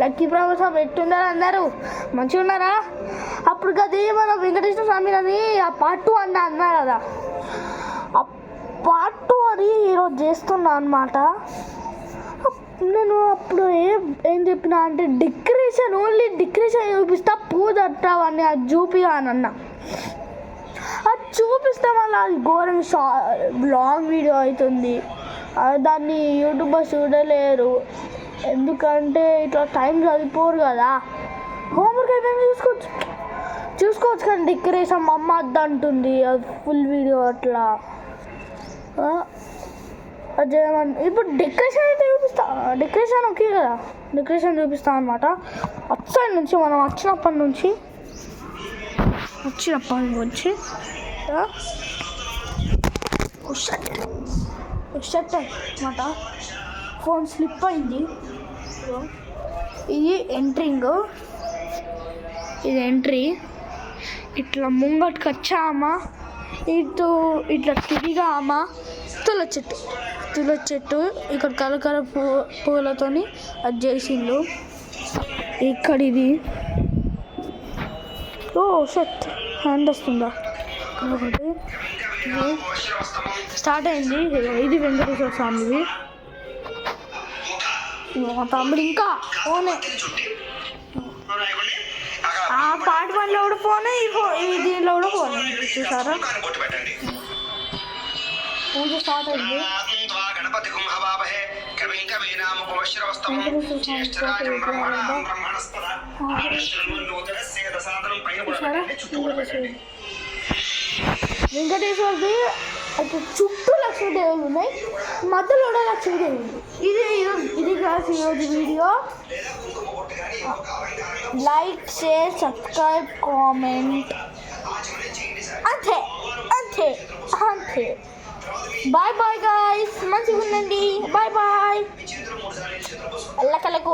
Lucky ప్రవేశం ఎట్టున్నారు అందరూ మంచిగా ఉన్నారా? అప్పుడు కదే మన వెంకటేశ్వర స్వామి అని ఆ పార్ట్ 2 అన్నా కదా, ఆ పార్ట్ 2 అని ఈరోజు చేస్తున్నా అనమాట. నేను అప్పుడు ఏం చెప్పినా అంటే డెకరేషన్, ఓన్లీ డెకరేషన్ చూపిస్తా, పూజ అట్టావన్నీ అది చూపియానన్నా. అది చూపిస్తే మళ్ళీ అది ఘోరం లాంగ్ వీడియో అవుతుంది, దాన్ని యూట్యూబర్ చూడలేరు. ఎందుకంటే ఇట్లా టైం చదివిపోరు కదా. హోంవర్క్ అయిపోయింది చూసుకోవచ్చు కానీ డెకరేషన్ మా అమ్మ అద్ద అంటుంది, అది ఫుల్ వీడియో అట్లా అది చేయమని. ఇప్పుడు డెకరేషన్ అయితే చూపిస్తా, డెకరేషన్ ఓకే కదా, డెకరేషన్ చూపిస్తాం అనమాట. అటు నుంచి మనం వచ్చినప్పటి నుంచి అనమాట. ఫోన్ స్లిప్ అయింది. ఇది ఎంట్రింగ్, ఇది ఎంట్రీ. ఇట్లా ముంగటికి వచ్చామా, ఇట్లా తిరిగామా, తులసి చెట్టు ఇక్కడ కలకల పూలతోని అది చేసిండు. ఇక్కడ ఇది షట్ హ్యాండ్ వస్తుందా ఒకటి స్టార్ట్ అయింది. ఇది వెంకటేశ్వర స్వామిది. మా తమ్ముడు ఇంకా ఫోనే, ఆ పార్ట్ 1లో కూడా ఫోనే, ఈ దీనిలో కూడా ఫోనే. చూసారా పూజ స్టార్ట్ అయింది. వెంకటేశ్వరది అయితే చుట్టూ లక్ష్మీదేవులు ఉన్నాయి, మధ్యలో కూడా లక్ష్మీదేవులు. ఇది కాదు ఈరోజు video. Like, share, subscribe, comment, అంతే అంతే అంతే. బాయ్ బాయ్ గాయ్స్, మంచిగా ఉండండి. Bye bye. అల్లకలకు